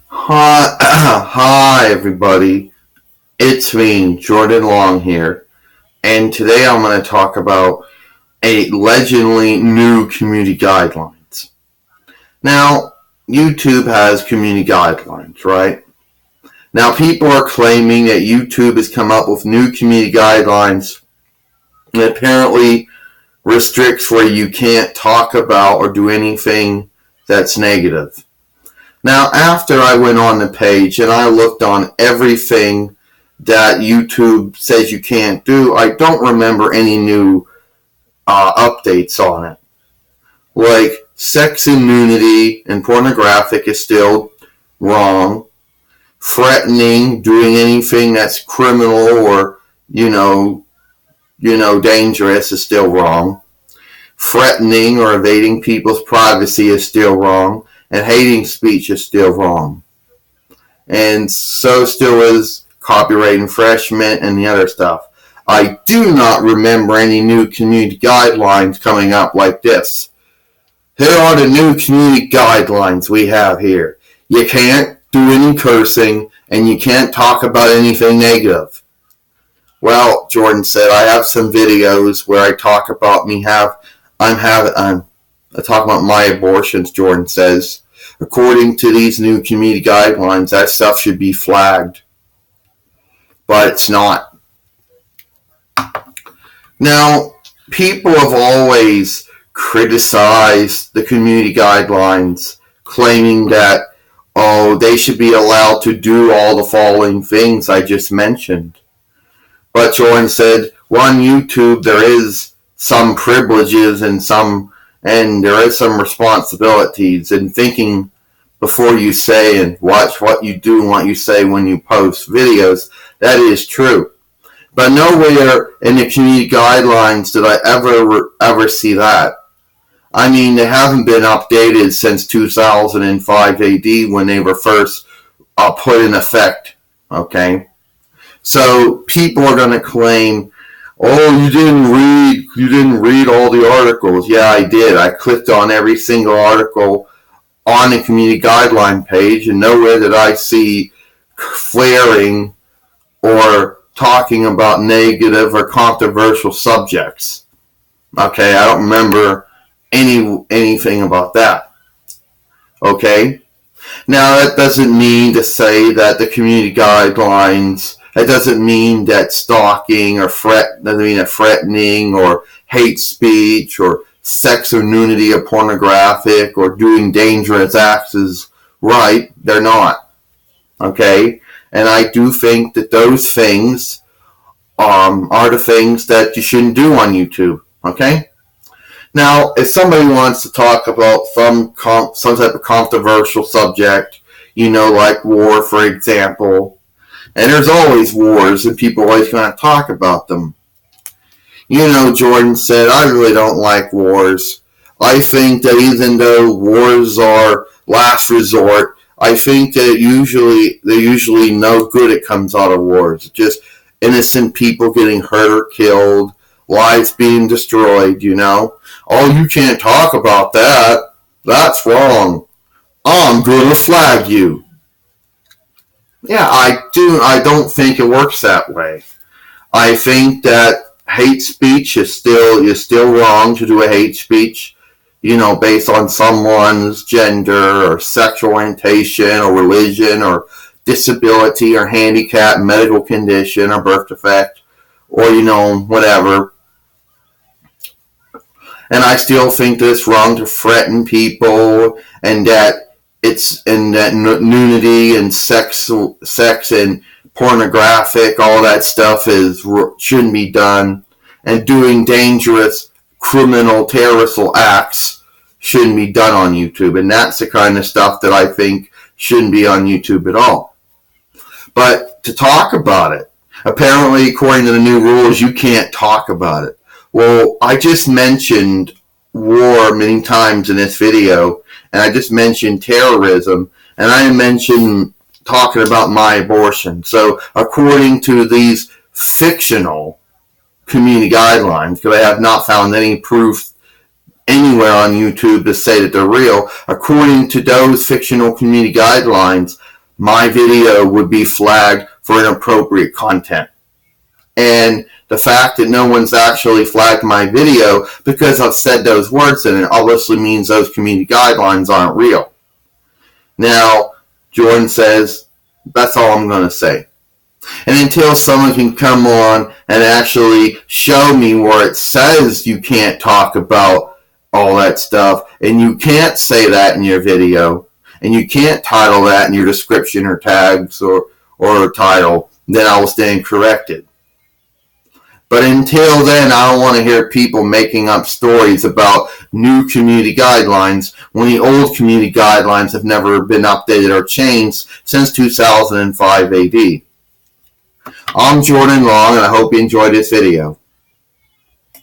Hi, hi everybody. It's me, Jordan Long here, and today I'm going to talk about a legendly new community guidelines. Now, YouTube has community guidelines, right? Now, people are claiming that YouTube has come up with new community guidelines that apparently restricts where you can't talk about or do anything that's negative. Now, after I went on the page and I looked on everything that YouTube says you can't do, I don't remember any new updates on it. Like, sex and nudity and pornographic is still wrong. Threatening, doing anything that's criminal or, dangerous is still wrong. Threatening or evading people's privacy is still wrong. And hating speech is still wrong. And so still is copyright infringement and the other stuff. I do not remember any new community guidelines coming up like this. Here are the new community guidelines we have here. You can't do any cursing and you can't talk about anything negative. Well, Jordan said, I have some videos where I talk about I talk about my abortions, Jordan says. According to these new community guidelines, that stuff should be flagged. But it's not. Now, people have always criticized the community guidelines, claiming that, they should be allowed to do all the following things I just mentioned. But Jordan said, well, on YouTube, there is some privileges and there is some responsibilities in thinking before you say and watch what you do and what you say when you post videos. That is true. But nowhere in the community guidelines did I ever see that. I mean, they haven't been updated since 2005 AD when they were first put in effect. Okay? So people are going to claim, you didn't read all the articles. Yeah, I did. I clicked on every single article on the community guideline page, and nowhere did I see flaring or talking about negative or controversial subjects. Okay, I don't remember anything about that. Okay? Now, that doesn't mean to say that the community guidelines, that doesn't mean that stalking or threatening or hate speech or sex or nudity or pornographic or doing dangerous acts is right. They're not. Okay? And I do think that those things are the things that you shouldn't do on YouTube. Okay? Now, if somebody wants to talk about some type of controversial subject, like war, for example, and there's always wars, and people are always going to talk about them. Jordan said, I really don't like wars. I think that even though wars are last resort, I think that usually no good it comes out of wars. Just innocent people getting hurt or killed, lives being destroyed, Oh, you can't talk about that. That's wrong. I'm going to flag you. Yeah, I don't think it works that way. I think that hate speech is still wrong to do a hate speech, based on someone's gender or sexual orientation or religion or disability or handicap, medical condition or birth defect or, whatever. And I still think that it's wrong to threaten people and that nudity and sex and pornographic, all that stuff shouldn't be done, and doing dangerous criminal terrorist acts shouldn't be done on YouTube, and that's the kind of stuff that I think shouldn't be on YouTube at all. But to talk about it, apparently according to the new rules, you can't talk about it. Well, I just mentioned war many times in this video, and I just mentioned terrorism, and I mentioned talking about my abortion. So according to these fictional community guidelines, because I have not found any proof anywhere on YouTube to say that they're real, according to those fictional community guidelines, my video would be flagged for inappropriate content. And the fact that no one's actually flagged my video because I've said those words in it obviously means those community guidelines aren't real. Now, Jordan says, that's all I'm going to say. And until someone can come on and actually show me where it says you can't talk about all that stuff, and you can't say that in your video, and you can't title that in your description or tags or title, then I will stand corrected. But until then, I don't want to hear people making up stories about new community guidelines when the old community guidelines have never been updated or changed since 2005 AD. I'm Jordan Long, and I hope you enjoyed this video.